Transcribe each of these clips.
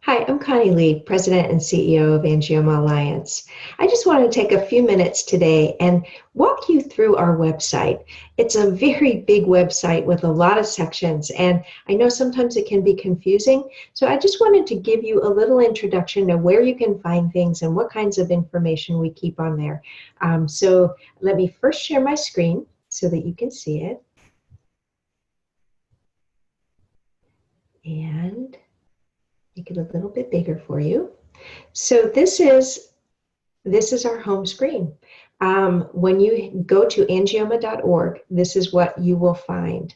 Hi, I'm Connie Lee, President and CEO of Angioma Alliance. I just want to take a few minutes today and walk you through our website. It's a very big website with a lot of sections, and I know sometimes it can be confusing. So I just wanted to give you a little introduction to where you can find things and what kinds of information we keep on there. So let me first share my screen so that you can see it. And make it a little bit bigger for you. So this is our home screen. When you go to angioma.org, this is what you will find.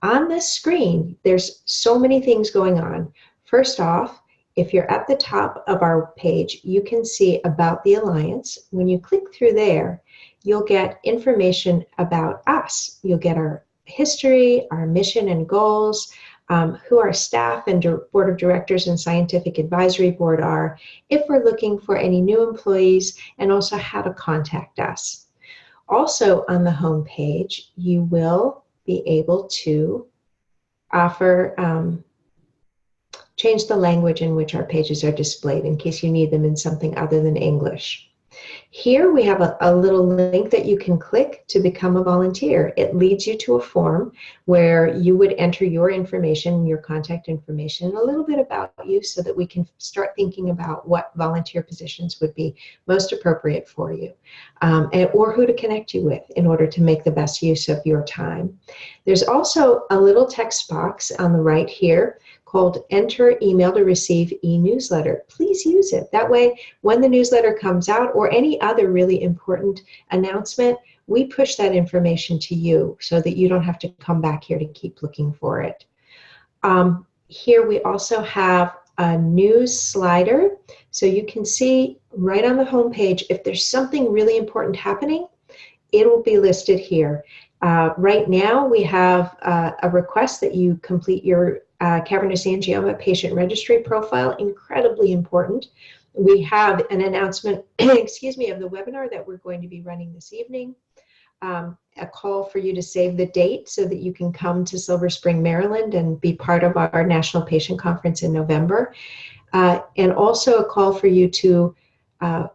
On this screen, there's so many things going on. First off, if you're at the top of our page, you can see about the Alliance. When you click through there, you'll get information about us. You'll get our history, our mission and goals, who our staff and board of directors and scientific advisory board are, if we're looking for any new employees, and also how to contact us. Also on the home page, you will be able to offer, change the language in which our pages are displayed in case you need them in something other than English. Here we have a little link that you can click to become a volunteer. It leads you to a form where you would enter your information, your contact information, a little bit about you so that we can start thinking about what volunteer positions would be most appropriate for you, or who to connect you with in order to make the best use of your time. There's also a little text box on the right here called Enter Email to Receive e-newsletter. Please use it. That way, when the newsletter comes out or any other really important announcement, we push that information to you so that you don't have to come back here to keep looking for it. Here we also have a news slider. So you can see right on the home page, if there's something really important happening, it will be listed here. Right now, we have a request that you complete your Cavernous angioma patient registry profile, incredibly important. We have an announcement, excuse me, of the webinar that we're going to be running this evening. A call for you to save the date so that you can come to Silver Spring, Maryland and be part of our National Patient Conference in November. And also a call for you to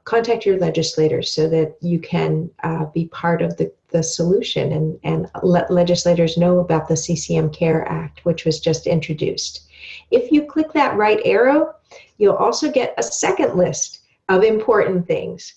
contact your legislators so that you can be part of the solution and let legislators know about the CCM CARE Act, which was just introduced. If you click that right arrow, you'll also get a second list of important things.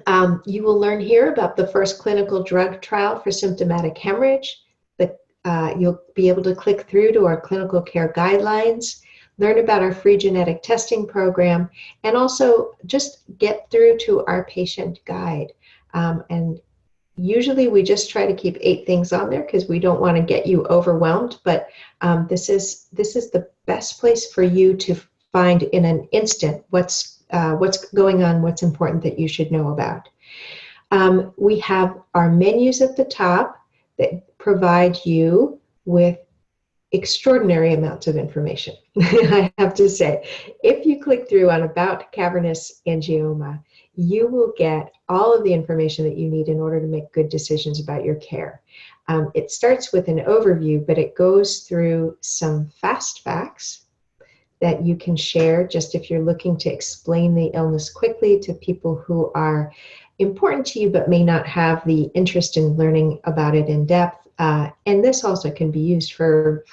You will learn here about the first clinical drug trial for symptomatic hemorrhage. You'll be able to click through to our clinical care guidelines, learn about our free genetic testing program, and also just get through to our patient guide. And usually we just try to keep 8 things on there because we don't want to get you overwhelmed, but this is the best place for you to find in an instant what's going on, what's important that you should know about. We have our menus at the top that provide you with extraordinary amounts of information. I have to say, if you click through on About Cavernous Angioma, you will get all of the information that you need in order to make good decisions about your care. It starts with an overview, but it goes through some fast facts that you can share just if you're looking to explain the illness quickly to people who are important to you but may not have the interest in learning about it in depth. And this also can be used for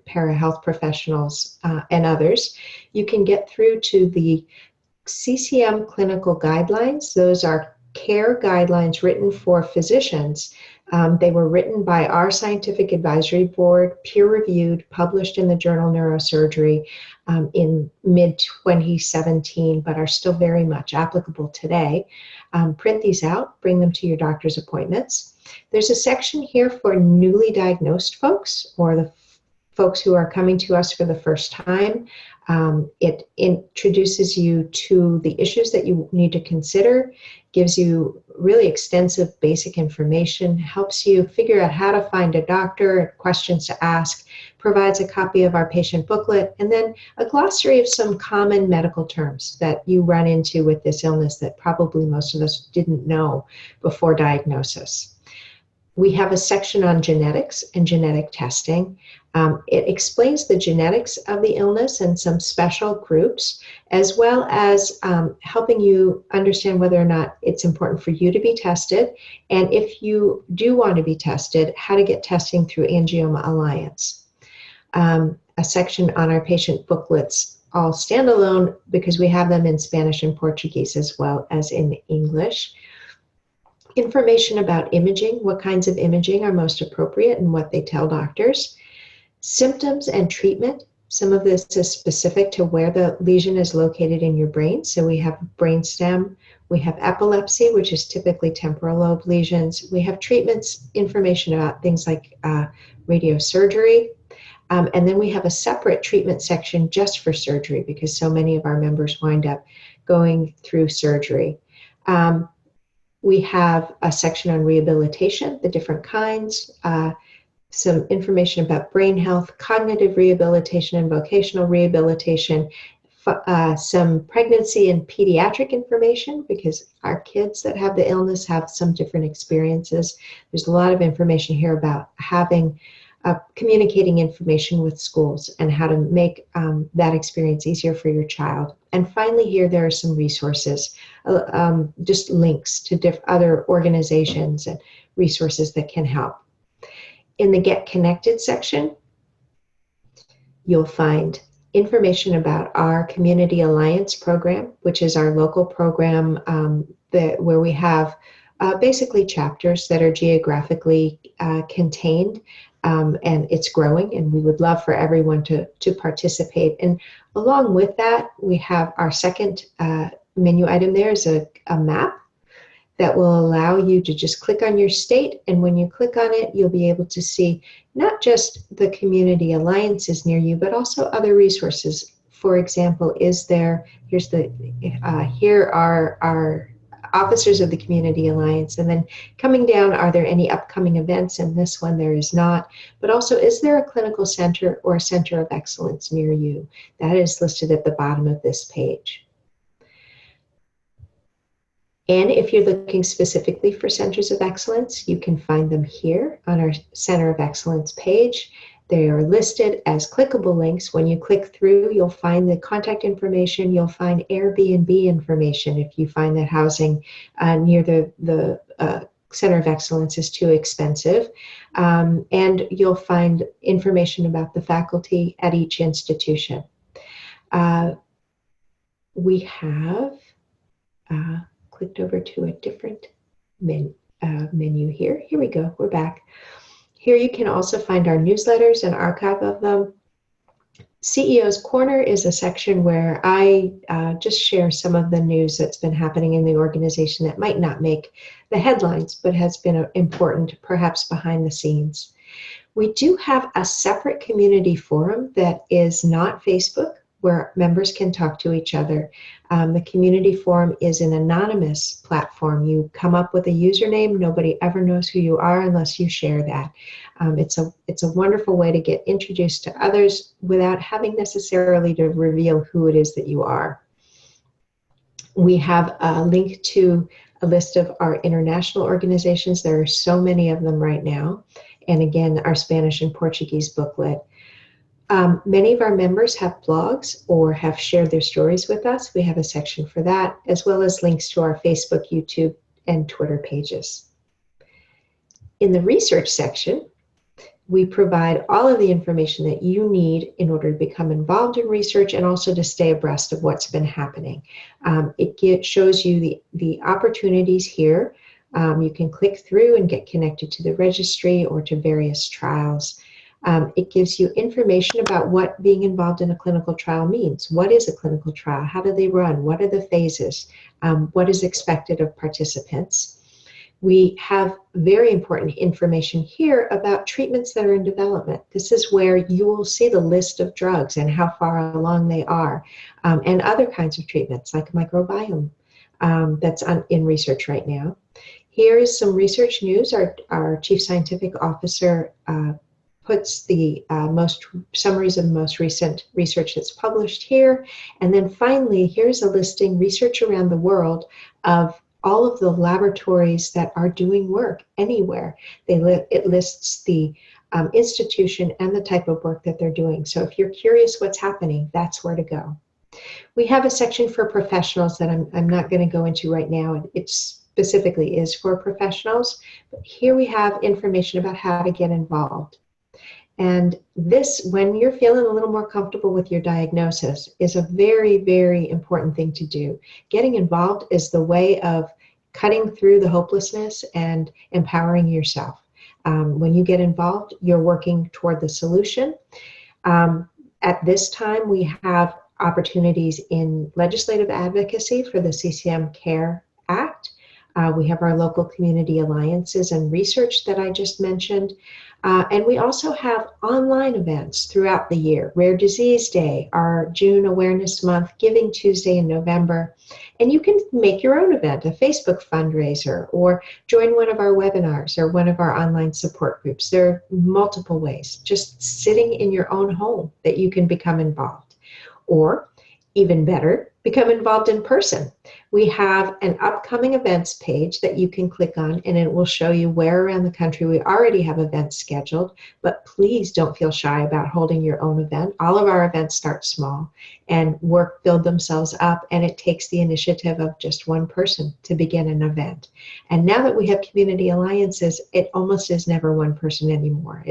parahealth professionals and others. You can get through to the CCM clinical guidelines. Those are care guidelines written for physicians. They were written by our scientific advisory board, peer-reviewed, published in the journal Neurosurgery in mid-2017, but are still very much applicable today. Print these out, bring them to your doctor's appointments. There's a section here for newly diagnosed folks or the folks who are coming to us for the first time. It introduces you to the issues that you need to consider, gives you really extensive basic information, helps you figure out how to find a doctor, questions to ask, provides a copy of our patient booklet, and then a glossary of some common medical terms that you run into with this illness that probably most of us didn't know before diagnosis. We have a section on genetics and genetic testing. It explains the genetics of the illness and some special groups, as well as helping you understand whether or not it's important for you to be tested, and if you do want to be tested, how to get testing through Angioma Alliance. A section on our patient booklets, all standalone because we have them in Spanish and Portuguese as well as in English. Information about imaging, what kinds of imaging are most appropriate and what they tell doctors. Symptoms and treatment. Some of this is specific to where the lesion is located in your brain. So we have brainstem, we have epilepsy, which is typically temporal lobe lesions. We have treatments, information about things like radiosurgery. And then we have a separate treatment section just for surgery because so many of our members wind up going through surgery. We have a section on rehabilitation, the different kinds, some information about brain health, cognitive rehabilitation and vocational rehabilitation, some pregnancy and pediatric information because our kids that have the illness have some different experiences. There's a lot of information here about having communicating information with schools and how to make that experience easier for your child. And finally here, there are some resources, just links to other organizations and resources that can help. In the Get Connected section, you'll find information about our Community Alliance program, which is our local program where we have basically chapters that are geographically contained, and it's growing, and we would love for everyone to participate. And along with that, we have our second menu item there is a map that will allow you to just click on your state, and when you click on it, you'll be able to see not just the community alliances near you, but also other resources. For example, here are our officers of the Community Alliance, and then coming down, are there any upcoming events? And this one there is not, but also, is there a clinical center or a center of excellence near you? That is listed at the bottom of this page. And if you're looking specifically for centers of excellence, you can find them here on our Center of Excellence page. They are listed as clickable links. When you click through, you'll find the contact information. You'll find Airbnb information if you find that housing near the Center of Excellence is too expensive. And you'll find information about the faculty at each institution. We have clicked over to a different menu here. Here we go, we're back. Here you can also find our newsletters and archive of them. CEO's Corner is a section where I just share some of the news that's been happening in the organization that might not make the headlines, but has been important perhaps behind the scenes. We do have a separate community forum that is not Facebook, where members can talk to each other. The community forum is an anonymous platform. You come up with a username, nobody ever knows who you are unless you share that. It's a wonderful way to get introduced to others without having necessarily to reveal who it is that you are. We have a link to a list of our international organizations. There are so many of them right now. And again, our Spanish and Portuguese booklet. Many of our members have blogs or have shared their stories with us. We have a section for that, as well as links to our Facebook, YouTube, and Twitter pages. In the research section, we provide all of the information that you need in order to become involved in research and also to stay abreast of what's been happening. It shows you the opportunities here. You can click through and get connected to the registry or to various trials. It gives you information about what being involved in a clinical trial means. What is a clinical trial? How do they run? What are the phases? What is expected of participants? We have very important information here about treatments that are in development. This is where you will see the list of drugs and how far along they are, and other kinds of treatments like microbiome that's in research right now. Here is some research news. Our Chief Scientific Officer puts the summaries of the most recent research that's published here. And then finally, here's a listing, research around the world, of all of the laboratories that are doing work anywhere. It lists the institution and the type of work that they're doing. So if you're curious what's happening, that's where to go. We have a section for professionals that I'm not going to go into right now. It specifically is for professionals, but here we have information about how to get involved. And this, when you're feeling a little more comfortable with your diagnosis, is a very, very important thing to do. Getting involved is the way of cutting through the hopelessness and empowering yourself. When you get involved, you're working toward the solution. At this time, we have opportunities in legislative advocacy for the CCM CARE Act. We have our local community alliances and research that I just mentioned. And we also have online events throughout the year. Rare Disease Day, our June Awareness Month, Giving Tuesday in November. And you can make your own event, a Facebook fundraiser, or join one of our webinars or one of our online support groups. There are multiple ways, just sitting in your own home, that you can become involved. Or, even better, become involved in person. We have an upcoming events page that you can click on, and it will show you where around the country we already have events scheduled. But please don't feel shy about holding your own event. All of our events start small and build themselves up, and it takes the initiative of just one person to begin an event. And now that we have community alliances, it almost is never one person anymore.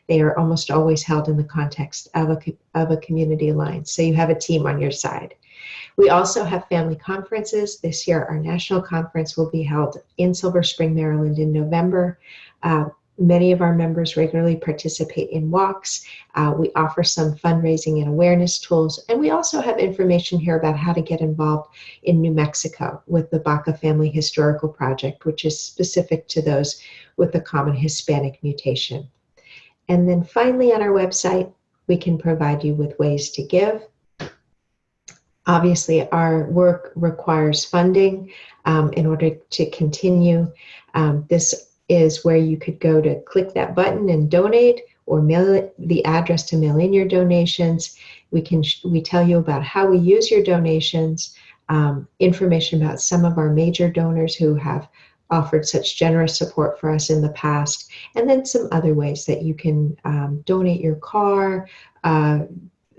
They are almost always held in the context of a community alliance. So you have a team on your side. We also have family conferences. This year, our national conference will be held in Silver Spring, Maryland in November. Many of our members regularly participate in walks. We offer some fundraising and awareness tools. And we also have information here about how to get involved in New Mexico with the Baca Family Historical Project, which is specific to those with the common Hispanic mutation. And then finally, on our website, we can provide you with ways to give. Obviously, our work requires funding in order to continue. This is where you could go to click that button and donate, or mail the address to mail in your donations. We tell you about how we use your donations, information about some of our major donors who have offered such generous support for us in the past, and then some other ways that you can donate your car,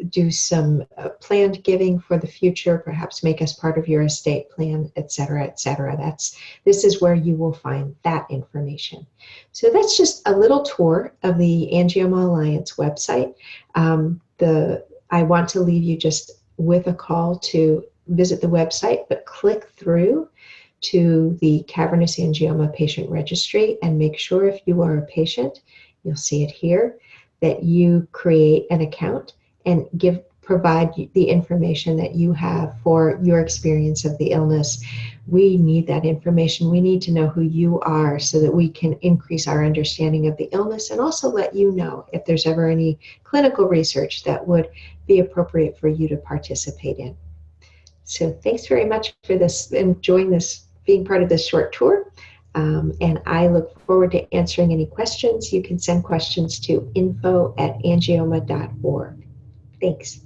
do some planned giving for the future, perhaps make us part of your estate plan, et cetera, et cetera. This is where you will find that information. So that's just a little tour of the Angioma Alliance website. I want to leave you just with a call to visit the website, but click through to the Cavernous Angioma Patient Registry and make sure, if you are a patient, you'll see it here, that you create an account and provide the information that you have for your experience of the illness. We need that information. We need to know who you are so that we can increase our understanding of the illness, and also let you know if there's ever any clinical research that would be appropriate for you to participate in. So thanks very much for this, enjoying this, being part of this short tour. And I look forward to answering any questions. You can send questions to info@angioma.org. Thanks.